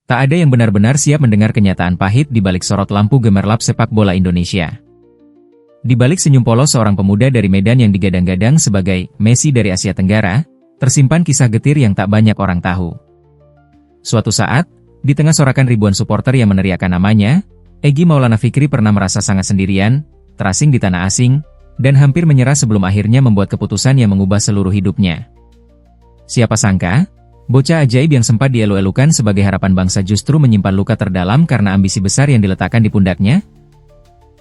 Tak ada yang benar-benar siap mendengar kenyataan pahit di balik sorot lampu gemerlap sepak bola Indonesia. Di balik senyum polos seorang pemuda dari Medan yang digadang-gadang sebagai Messi dari Asia Tenggara, tersimpan kisah getir yang tak banyak orang tahu. Suatu saat, di tengah sorakan ribuan supporter yang meneriakan namanya, Egy Maulana Fikri pernah merasa sangat sendirian, terasing di tanah asing, dan hampir menyerah sebelum akhirnya membuat keputusan yang mengubah seluruh hidupnya. Siapa sangka, bocah ajaib yang sempat dielu-elukan sebagai harapan bangsa justru menyimpan luka terdalam karena ambisi besar yang diletakkan di pundaknya?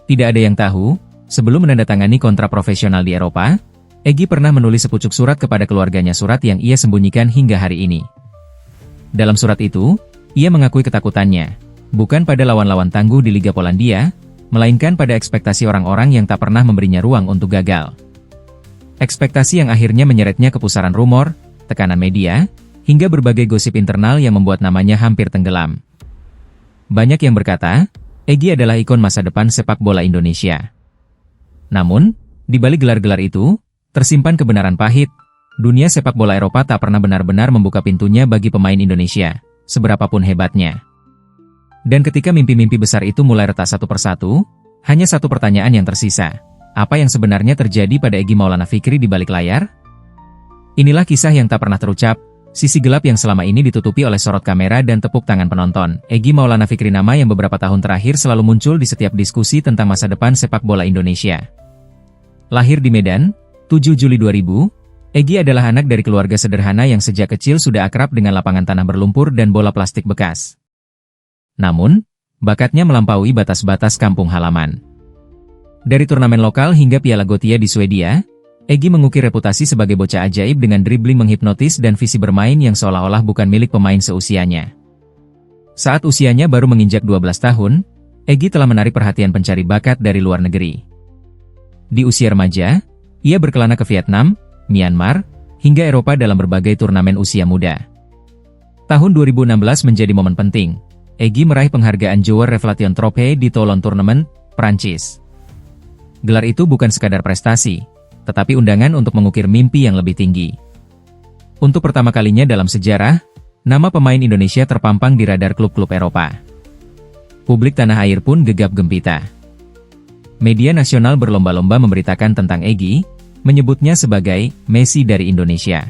Tidak ada yang tahu, sebelum menandatangani kontrak profesional di Eropa, Egy pernah menulis sepucuk surat kepada keluarganya, surat yang ia sembunyikan hingga hari ini. Dalam surat itu, ia mengakui ketakutannya, bukan pada lawan-lawan tangguh di Liga Polandia, melainkan pada ekspektasi orang-orang yang tak pernah memberinya ruang untuk gagal. Ekspektasi yang akhirnya menyeretnya ke pusaran rumor, tekanan media, hingga berbagai gosip internal yang membuat namanya hampir tenggelam. Banyak yang berkata, Egy adalah ikon masa depan sepak bola Indonesia. Namun, di balik gelar-gelar itu, tersimpan kebenaran pahit. Dunia sepak bola Eropa tak pernah benar-benar membuka pintunya bagi pemain Indonesia, seberapapun hebatnya. Dan ketika mimpi-mimpi besar itu mulai retak satu persatu, hanya satu pertanyaan yang tersisa. Apa yang sebenarnya terjadi pada Egy Maulana Fikri di balik layar? Inilah kisah yang tak pernah terucap, sisi gelap yang selama ini ditutupi oleh sorot kamera dan tepuk tangan penonton. Egy Maulana Fikri, nama yang beberapa tahun terakhir selalu muncul di setiap diskusi tentang masa depan sepak bola Indonesia. Lahir di Medan, 7 Juli 2000, Egy adalah anak dari keluarga sederhana yang sejak kecil sudah akrab dengan lapangan tanah berlumpur dan bola plastik bekas. Namun, bakatnya melampaui batas-batas kampung halaman. Dari turnamen lokal hingga Piala Gothia di Swedia, Egy mengukir reputasi sebagai bocah ajaib dengan dribbling menghipnotis dan visi bermain yang seolah-olah bukan milik pemain seusianya. Saat usianya baru menginjak 12 tahun, Egy telah menarik perhatian pencari bakat dari luar negeri. Di usia remaja, ia berkelana ke Vietnam, Myanmar, hingga Eropa dalam berbagai turnamen usia muda. Tahun 2016 menjadi momen penting. Egy meraih penghargaan Joueur Révélation Trophy di Toulon Tournament, Prancis. Gelar itu bukan sekadar prestasi, tetapi undangan untuk mengukir mimpi yang lebih tinggi. Untuk pertama kalinya dalam sejarah, nama pemain Indonesia terpampang di radar klub-klub Eropa. Publik tanah air pun gegap gempita. Media nasional berlomba-lomba memberitakan tentang Egy, menyebutnya sebagai Messi dari Indonesia.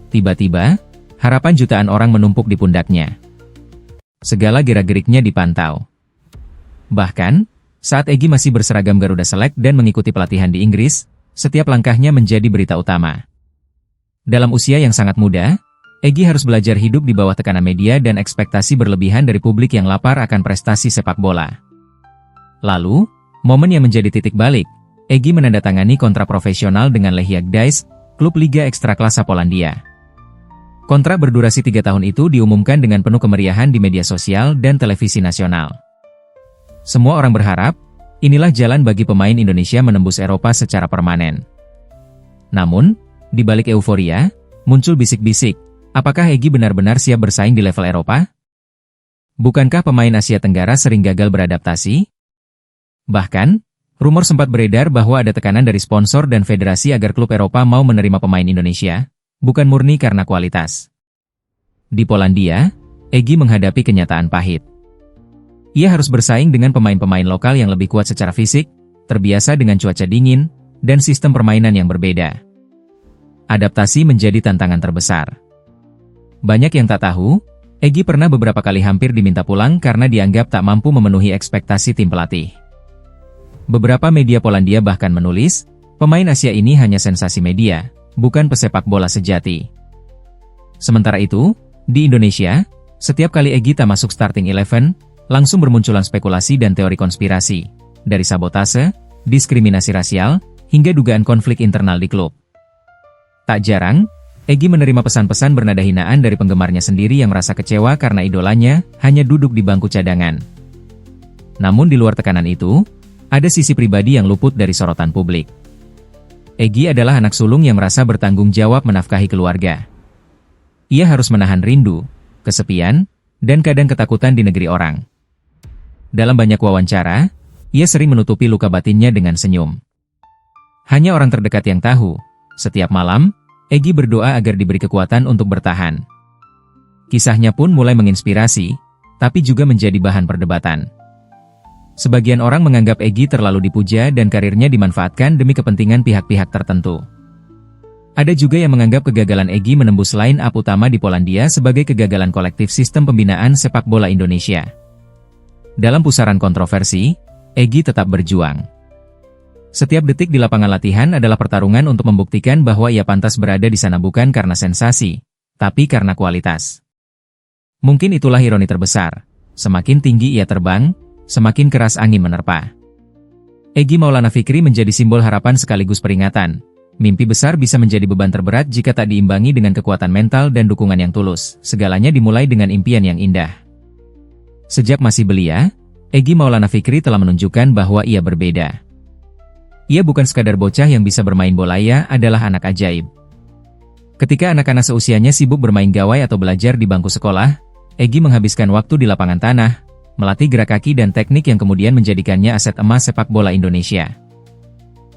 Tiba-tiba, harapan jutaan orang menumpuk di pundaknya. Segala gerak-geriknya dipantau. Bahkan, saat Egy masih berseragam Garuda Select dan mengikuti pelatihan di Inggris, setiap langkahnya menjadi berita utama. Dalam usia yang sangat muda, Egy harus belajar hidup di bawah tekanan media dan ekspektasi berlebihan dari publik yang lapar akan prestasi sepak bola. Lalu, momen yang menjadi titik balik, Egy menandatangani kontrak profesional dengan Lechia Gdańsk, klub Liga Ekstraklasa Polandia. Kontrak berdurasi 3 tahun itu diumumkan dengan penuh kemeriahan di media sosial dan televisi nasional. Semua orang berharap, inilah jalan bagi pemain Indonesia menembus Eropa secara permanen. Namun, di balik euforia, muncul bisik-bisik, apakah Egy benar-benar siap bersaing di level Eropa? Bukankah pemain Asia Tenggara sering gagal beradaptasi? Bahkan, rumor sempat beredar bahwa ada tekanan dari sponsor dan federasi agar klub Eropa mau menerima pemain Indonesia, bukan murni karena kualitas. Di Polandia, Egy menghadapi kenyataan pahit. Ia harus bersaing dengan pemain-pemain lokal yang lebih kuat secara fisik, terbiasa dengan cuaca dingin, dan sistem permainan yang berbeda. Adaptasi menjadi tantangan terbesar. Banyak yang tak tahu, Egy pernah beberapa kali hampir diminta pulang karena dianggap tak mampu memenuhi ekspektasi tim pelatih. Beberapa media Polandia bahkan menulis, pemain Asia ini hanya sensasi media, bukan pesepak bola sejati. Sementara itu, di Indonesia, setiap kali Egy tak masuk starting 11, langsung bermunculan spekulasi dan teori konspirasi, dari sabotase, diskriminasi rasial, hingga dugaan konflik internal di klub. Tak jarang, Egy menerima pesan-pesan bernada hinaan dari penggemarnya sendiri yang merasa kecewa karena idolanya hanya duduk di bangku cadangan. Namun di luar tekanan itu, ada sisi pribadi yang luput dari sorotan publik. Egy adalah anak sulung yang merasa bertanggung jawab menafkahi keluarga. Ia harus menahan rindu, kesepian, dan kadang ketakutan di negeri orang. Dalam banyak wawancara, ia sering menutupi luka batinnya dengan senyum. Hanya orang terdekat yang tahu, setiap malam, Egy berdoa agar diberi kekuatan untuk bertahan. Kisahnya pun mulai menginspirasi, tapi juga menjadi bahan perdebatan. Sebagian orang menganggap Egy terlalu dipuja dan karirnya dimanfaatkan demi kepentingan pihak-pihak tertentu. Ada juga yang menganggap kegagalan Egy menembus line up utama di Polandia sebagai kegagalan kolektif sistem pembinaan sepak bola Indonesia. Dalam pusaran kontroversi, Egy tetap berjuang. Setiap detik di lapangan latihan adalah pertarungan untuk membuktikan bahwa ia pantas berada di sana bukan karena sensasi, tapi karena kualitas. Mungkin itulah ironi terbesar. Semakin tinggi ia terbang, semakin keras angin menerpa. Egy Maulana Fikri menjadi simbol harapan sekaligus peringatan. Mimpi besar bisa menjadi beban terberat jika tak diimbangi dengan kekuatan mental dan dukungan yang tulus. Segalanya dimulai dengan impian yang indah. Sejak masih belia, Egy Maulana Fikri telah menunjukkan bahwa ia berbeda. Ia bukan sekadar bocah yang bisa bermain bola, ia adalah anak ajaib. Ketika anak-anak seusianya sibuk bermain gawai atau belajar di bangku sekolah, Egy menghabiskan waktu di lapangan tanah, melatih gerak kaki dan teknik yang kemudian menjadikannya aset emas sepak bola Indonesia.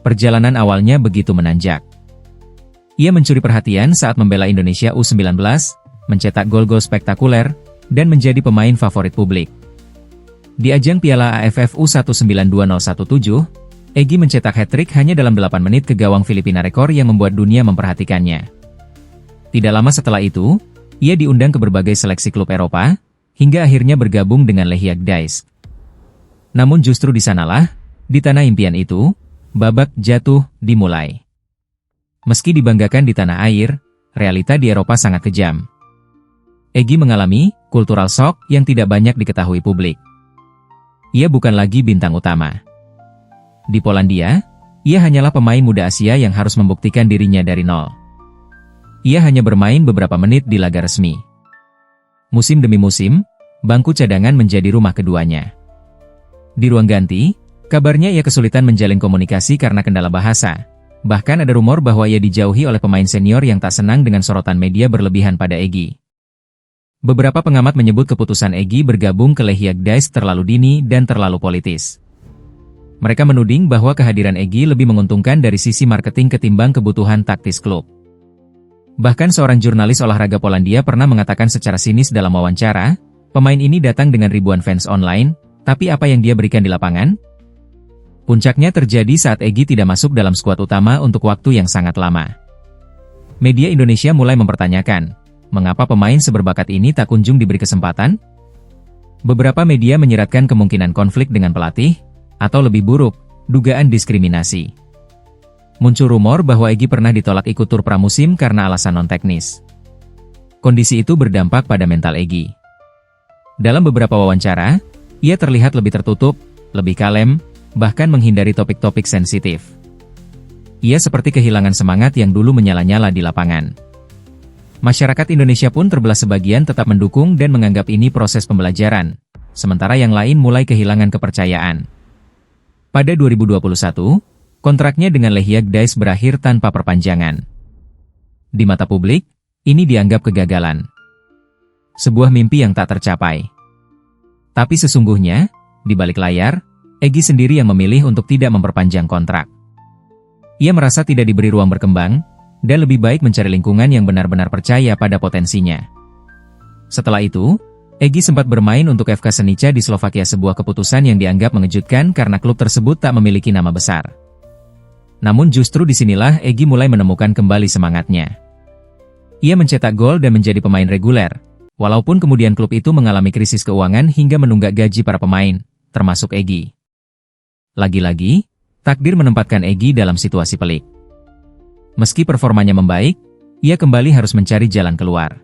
Perjalanan awalnya begitu menanjak. Ia mencuri perhatian saat membela Indonesia U19, mencetak gol-gol spektakuler, dan menjadi pemain favorit publik. Di ajang Piala AFF U192017, Egy mencetak hat-trick hanya dalam 8 menit ke gawang Filipina, rekor yang membuat dunia memperhatikannya. Tidak lama setelah itu, ia diundang ke berbagai seleksi klub Eropa, hingga akhirnya bergabung dengan Lechia Gdańsk. Namun justru di sanalah, di tanah impian itu, babak jatuh dimulai. Meski dibanggakan di tanah air, realita di Eropa sangat kejam. Egy mengalami cultural shock yang tidak banyak diketahui publik. Ia bukan lagi bintang utama. Di Polandia, ia hanyalah pemain muda Asia yang harus membuktikan dirinya dari nol. Ia hanya bermain beberapa menit di laga resmi. Musim demi musim, bangku cadangan menjadi rumah keduanya. Di ruang ganti, kabarnya ia kesulitan menjalin komunikasi karena kendala bahasa. Bahkan ada rumor bahwa ia dijauhi oleh pemain senior yang tak senang dengan sorotan media berlebihan pada Egy. Beberapa pengamat menyebut keputusan Egy bergabung ke Lechia Gdańsk terlalu dini dan terlalu politis. Mereka menuding bahwa kehadiran Egy lebih menguntungkan dari sisi marketing ketimbang kebutuhan taktis klub. Bahkan seorang jurnalis olahraga Polandia pernah mengatakan secara sinis dalam wawancara, pemain ini datang dengan ribuan fans online, tapi apa yang dia berikan di lapangan? Puncaknya terjadi saat Egy tidak masuk dalam skuad utama untuk waktu yang sangat lama. Media Indonesia mulai mempertanyakan, mengapa pemain seberbakat ini tak kunjung diberi kesempatan? Beberapa media menyiratkan kemungkinan konflik dengan pelatih, atau lebih buruk, dugaan diskriminasi. Muncul rumor bahwa Egy pernah ditolak ikut tur pramusim karena alasan non-teknis. Kondisi itu berdampak pada mental Egy. Dalam beberapa wawancara, ia terlihat lebih tertutup, lebih kalem, bahkan menghindari topik-topik sensitif. Ia seperti kehilangan semangat yang dulu menyala-nyala di lapangan. Masyarakat Indonesia pun terbelah, sebagian tetap mendukung dan menganggap ini proses pembelajaran, sementara yang lain mulai kehilangan kepercayaan. Pada 2021, kontraknya dengan Lechia Gdańsk berakhir tanpa perpanjangan. Di mata publik, ini dianggap kegagalan. Sebuah mimpi yang tak tercapai. Tapi sesungguhnya, di balik layar, Egy sendiri yang memilih untuk tidak memperpanjang kontrak. Ia merasa tidak diberi ruang berkembang, dan lebih baik mencari lingkungan yang benar-benar percaya pada potensinya. Setelah itu, Egy sempat bermain untuk FK Senica di Slovakia, sebuah keputusan yang dianggap mengejutkan karena klub tersebut tak memiliki nama besar. Namun justru disinilah Egy mulai menemukan kembali semangatnya. Ia mencetak gol dan menjadi pemain reguler, walaupun kemudian klub itu mengalami krisis keuangan hingga menunggak gaji para pemain, termasuk Egy. Lagi-lagi, takdir menempatkan Egy dalam situasi pelik. Meski performanya membaik, ia kembali harus mencari jalan keluar.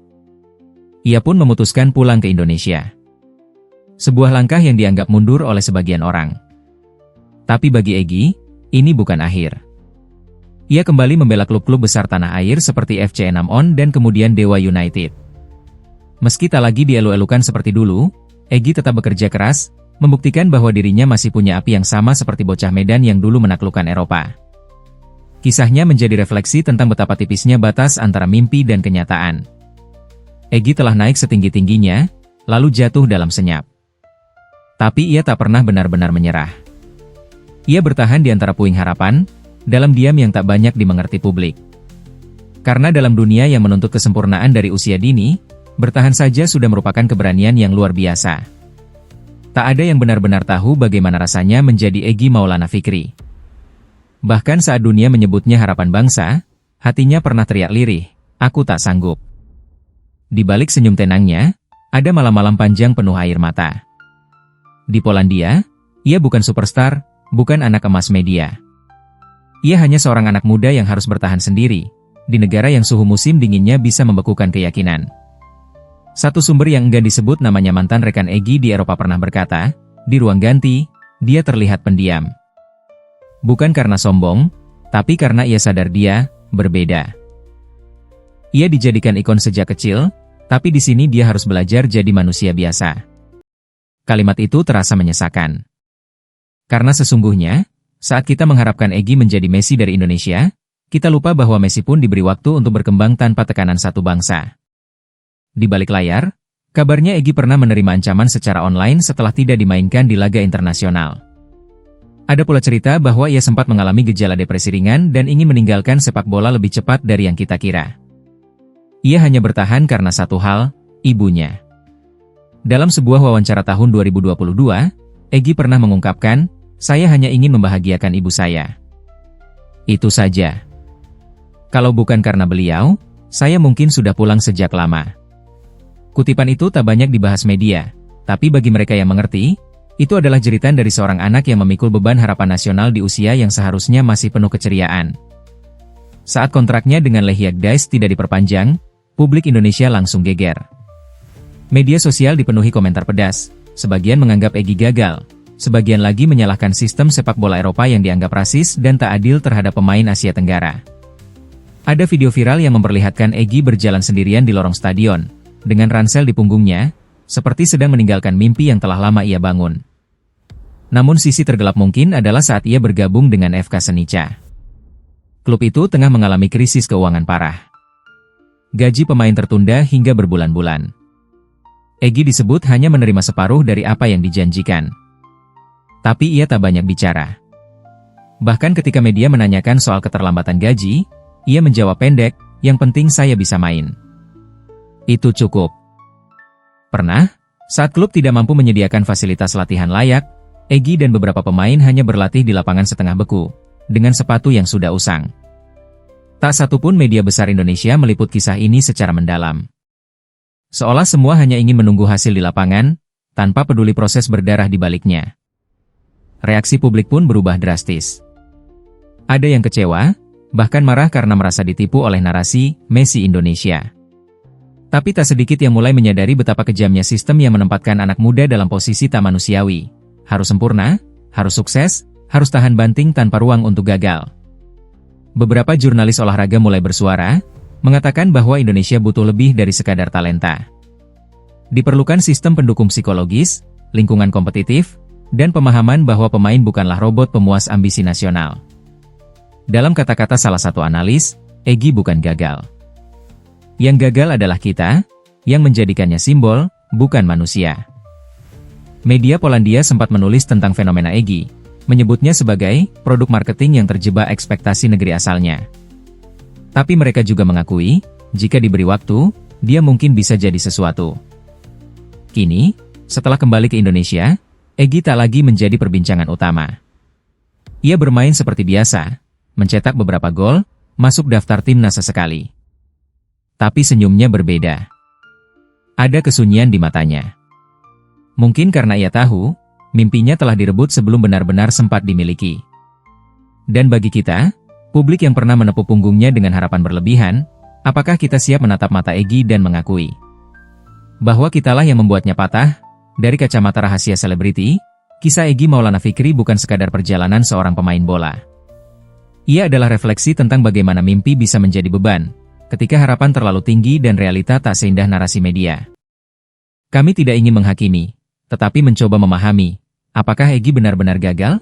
Ia pun memutuskan pulang ke Indonesia. Sebuah langkah yang dianggap mundur oleh sebagian orang. Tapi bagi Egy, ini bukan akhir. Ia kembali membela klub-klub besar tanah air seperti FC Enam On dan kemudian Dewa United. Meski tak lagi dielu-elukan seperti dulu, Egy tetap bekerja keras, membuktikan bahwa dirinya masih punya api yang sama seperti bocah Medan yang dulu menaklukkan Eropa. Kisahnya menjadi refleksi tentang betapa tipisnya batas antara mimpi dan kenyataan. Egy telah naik setinggi-tingginya, lalu jatuh dalam senyap. Tapi ia tak pernah benar-benar menyerah. Ia bertahan di antara puing harapan, dalam diam yang tak banyak dimengerti publik. Karena dalam dunia yang menuntut kesempurnaan dari usia dini, Bertahan saja sudah merupakan keberanian yang luar biasa. Tak ada yang benar-benar tahu bagaimana rasanya menjadi Egy Maulana Fikri. Bahkan saat dunia menyebutnya harapan bangsa, hatinya pernah teriak lirih, "Aku tak sanggup." Di balik senyum tenangnya, ada malam-malam panjang penuh air mata. Di Polandia, ia bukan superstar, bukan anak emas media. Ia hanya seorang anak muda yang harus bertahan sendiri, di negara yang suhu musim dinginnya bisa membekukan keyakinan. Satu sumber yang enggan disebut namanya mantan rekan Egy di Eropa pernah berkata, di ruang ganti, dia terlihat pendiam. Bukan karena sombong, tapi karena ia sadar dia berbeda. Ia dijadikan ikon sejak kecil, tapi di sini dia harus belajar jadi manusia biasa. Kalimat itu terasa menyesakan. Karena sesungguhnya, saat kita mengharapkan Egy menjadi Messi dari Indonesia, kita lupa bahwa Messi pun diberi waktu untuk berkembang tanpa tekanan satu bangsa. Di balik layar, kabarnya Egy pernah menerima ancaman secara online setelah tidak dimainkan di laga internasional. Ada pula cerita bahwa ia sempat mengalami gejala depresi ringan dan ingin meninggalkan sepak bola lebih cepat dari yang kita kira. Ia hanya bertahan karena satu hal, ibunya. Dalam sebuah wawancara tahun 2022, Egy pernah mengungkapkan, "Saya hanya ingin membahagiakan ibu saya. Itu saja. Kalau bukan karena beliau, saya mungkin sudah pulang sejak lama." Kutipan itu tak banyak dibahas media, tapi bagi mereka yang mengerti, itu adalah jeritan dari seorang anak yang memikul beban harapan nasional di usia yang seharusnya masih penuh keceriaan. Saat kontraknya dengan Lechia Gdańsk tidak diperpanjang, publik Indonesia langsung geger. Media sosial dipenuhi komentar pedas, sebagian menganggap Egy gagal, sebagian lagi menyalahkan sistem sepak bola Eropa yang dianggap rasis dan tak adil terhadap pemain Asia Tenggara. Ada video viral yang memperlihatkan Egy berjalan sendirian di lorong stadion, dengan ransel di punggungnya, seperti sedang meninggalkan mimpi yang telah lama ia bangun. Namun sisi tergelap mungkin adalah saat ia bergabung dengan FK Senica. Klub itu tengah mengalami krisis keuangan parah. Gaji pemain tertunda hingga berbulan-bulan. Egy disebut hanya menerima separuh dari apa yang dijanjikan. Tapi ia tak banyak bicara. Bahkan ketika media menanyakan soal keterlambatan gaji, ia menjawab pendek, "Yang penting saya bisa main. Itu cukup." Pernah, saat klub tidak mampu menyediakan fasilitas latihan layak, Egy dan beberapa pemain hanya berlatih di lapangan setengah beku, dengan sepatu yang sudah usang. Tak satupun media besar Indonesia meliput kisah ini secara mendalam. Seolah semua hanya ingin menunggu hasil di lapangan, tanpa peduli proses berdarah di baliknya. Reaksi publik pun berubah drastis. Ada yang kecewa, bahkan marah karena merasa ditipu oleh narasi Messi Indonesia. Tapi tak sedikit yang mulai menyadari betapa kejamnya sistem yang menempatkan anak muda dalam posisi tak manusiawi. Harus sempurna, harus sukses, harus tahan banting tanpa ruang untuk gagal. Beberapa jurnalis olahraga mulai bersuara, mengatakan bahwa Indonesia butuh lebih dari sekadar talenta. Diperlukan sistem pendukung psikologis, lingkungan kompetitif, dan pemahaman bahwa pemain bukanlah robot pemuas ambisi nasional. Dalam kata-kata salah satu analis, Egy bukan gagal. Yang gagal adalah kita, yang menjadikannya simbol, bukan manusia. Media Polandia sempat menulis tentang fenomena Egy, menyebutnya sebagai produk marketing yang terjebak ekspektasi negeri asalnya. Tapi mereka juga mengakui, jika diberi waktu, dia mungkin bisa jadi sesuatu. Kini, setelah kembali ke Indonesia, Egy tak lagi menjadi perbincangan utama. Ia bermain seperti biasa, mencetak beberapa gol, masuk daftar timnas sesekali. Tapi senyumnya berbeda. Ada kesunyian di matanya. Mungkin karena ia tahu, mimpinya telah direbut sebelum benar-benar sempat dimiliki. Dan bagi kita, publik yang pernah menepuk punggungnya dengan harapan berlebihan, apakah kita siap menatap mata Egy dan mengakui bahwa kitalah yang membuatnya patah? Dari kacamata rahasia selebriti, kisah Egy Maulana Fikri bukan sekadar perjalanan seorang pemain bola. Ia adalah refleksi tentang bagaimana mimpi bisa menjadi beban, ketika harapan terlalu tinggi dan realita tak seindah narasi media. Kami tidak ingin menghakimi, tetapi mencoba memahami, apakah Egy benar-benar gagal?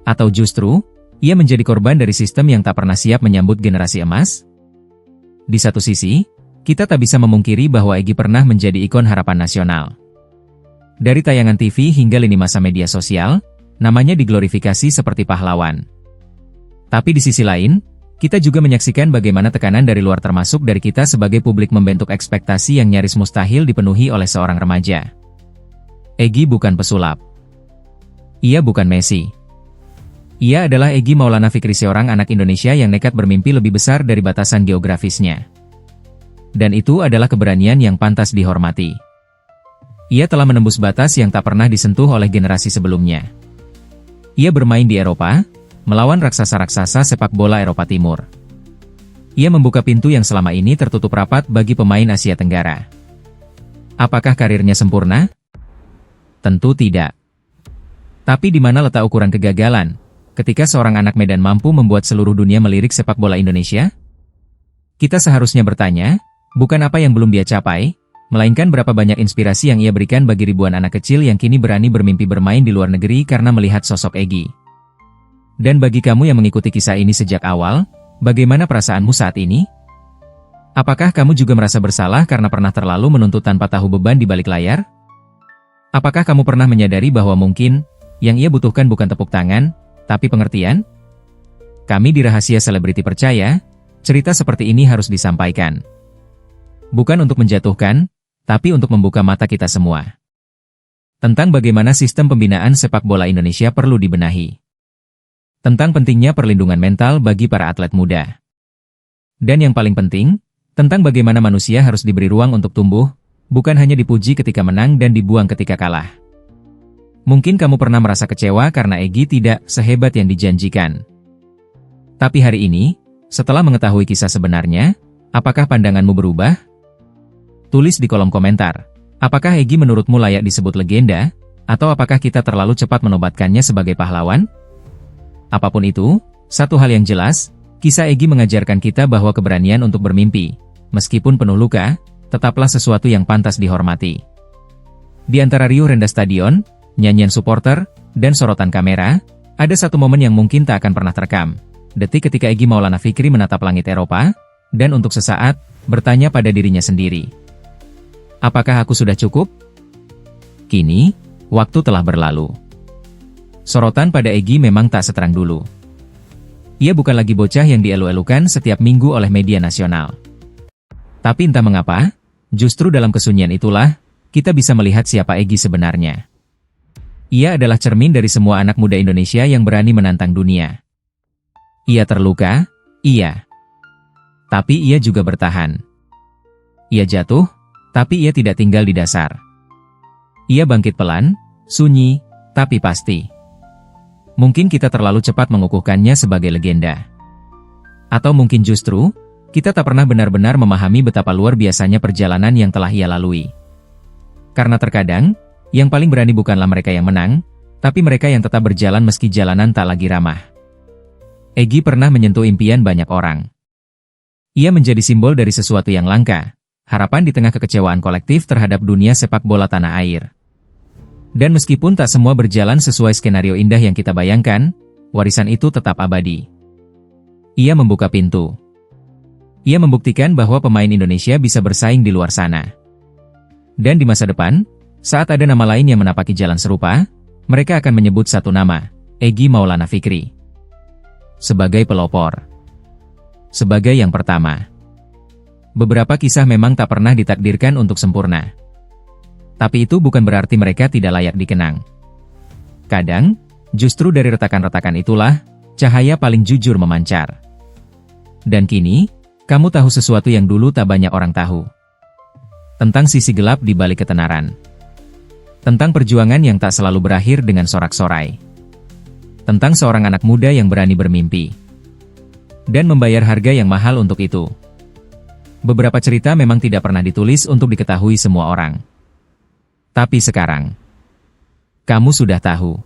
Atau justru, ia menjadi korban dari sistem yang tak pernah siap menyambut generasi emas? Di satu sisi, kita tak bisa memungkiri bahwa Egy pernah menjadi ikon harapan nasional. Dari tayangan TV hingga lini masa media sosial, namanya diglorifikasi seperti pahlawan. Tapi di sisi lain, Kita juga menyaksikan bagaimana tekanan dari luar termasuk dari kita sebagai publik membentuk ekspektasi yang nyaris mustahil dipenuhi oleh seorang remaja. Egy bukan pesulap. Ia bukan Messi. Ia adalah Egy Maulana Fikri, seorang anak Indonesia yang nekat bermimpi lebih besar dari batasan geografisnya. Dan itu adalah keberanian yang pantas dihormati. Ia telah menembus batas yang tak pernah disentuh oleh generasi sebelumnya. Ia bermain di Eropa, melawan raksasa-raksasa sepak bola Eropa Timur. Ia membuka pintu yang selama ini tertutup rapat bagi pemain Asia Tenggara. Apakah karirnya sempurna? Tentu tidak. Tapi di mana letak ukuran kegagalan, ketika seorang anak Medan mampu membuat seluruh dunia melirik sepak bola Indonesia? Kita seharusnya bertanya, bukan apa yang belum dia capai, melainkan berapa banyak inspirasi yang ia berikan bagi ribuan anak kecil yang kini berani bermimpi bermain di luar negeri karena melihat sosok Egy. Dan bagi kamu yang mengikuti kisah ini sejak awal, bagaimana perasaanmu saat ini? Apakah kamu juga merasa bersalah karena pernah terlalu menuntut tanpa tahu beban di balik layar? Apakah kamu pernah menyadari bahwa mungkin, yang ia butuhkan bukan tepuk tangan, tapi pengertian? Kami di Rahasia Selebriti percaya, cerita seperti ini harus disampaikan. Bukan untuk menjatuhkan, tapi untuk membuka mata kita semua. Tentang bagaimana sistem pembinaan sepak bola Indonesia perlu dibenahi. Tentang pentingnya perlindungan mental bagi para atlet muda. Dan yang paling penting, tentang bagaimana manusia harus diberi ruang untuk tumbuh, bukan hanya dipuji ketika menang dan dibuang ketika kalah. Mungkin kamu pernah merasa kecewa karena Egy tidak sehebat yang dijanjikan. Tapi hari ini, setelah mengetahui kisah sebenarnya, apakah pandanganmu berubah? Tulis di kolom komentar, apakah Egy menurutmu layak disebut legenda, atau apakah kita terlalu cepat menobatkannya sebagai pahlawan? Apapun itu, satu hal yang jelas, kisah Egy mengajarkan kita bahwa keberanian untuk bermimpi, meskipun penuh luka, tetaplah sesuatu yang pantas dihormati. Di antara riuh rendah stadion, nyanyian supporter, dan sorotan kamera, ada satu momen yang mungkin tak akan pernah terekam. Detik ketika Egy Maulana Fikri menatap langit Eropa, dan untuk sesaat, bertanya pada dirinya sendiri. Apakah aku sudah cukup? Kini, waktu telah berlalu. Sorotan pada Egy memang tak seterang dulu. Ia bukan lagi bocah yang dielu-elukan setiap minggu oleh media nasional. Tapi entah mengapa, justru dalam kesunyian itulah, kita bisa melihat siapa Egy sebenarnya. Ia adalah cermin dari semua anak muda Indonesia yang berani menantang dunia. Ia terluka, iya. Tapi ia juga bertahan. Ia jatuh, tapi ia tidak tinggal di dasar. Ia bangkit pelan, sunyi, tapi pasti. Mungkin kita terlalu cepat mengukuhkannya sebagai legenda. Atau mungkin justru, kita tak pernah benar-benar memahami betapa luar biasanya perjalanan yang telah ia lalui. Karena terkadang, yang paling berani bukanlah mereka yang menang, tapi mereka yang tetap berjalan meski jalanan tak lagi ramah. Egy pernah menyentuh impian banyak orang. Ia menjadi simbol dari sesuatu yang langka, harapan di tengah kekecewaan kolektif terhadap dunia sepak bola tanah air. Dan meskipun tak semua berjalan sesuai skenario indah yang kita bayangkan, warisan itu tetap abadi. Ia membuka pintu. Ia membuktikan bahwa pemain Indonesia bisa bersaing di luar sana. Dan di masa depan, saat ada nama lain yang menapaki jalan serupa, mereka akan menyebut satu nama, Egy Maulana Fikri. Sebagai pelopor. Sebagai yang pertama. Beberapa kisah memang tak pernah ditakdirkan untuk sempurna. Tapi itu bukan berarti mereka tidak layak dikenang. Kadang, justru dari retakan-retakan itulah, cahaya paling jujur memancar. Dan kini, kamu tahu sesuatu yang dulu tak banyak orang tahu. Tentang sisi gelap di balik ketenaran. Tentang perjuangan yang tak selalu berakhir dengan sorak-sorai. Tentang seorang anak muda yang berani bermimpi. Dan membayar harga yang mahal untuk itu. Beberapa cerita memang tidak pernah ditulis untuk diketahui semua orang. Tapi sekarang, kamu sudah tahu.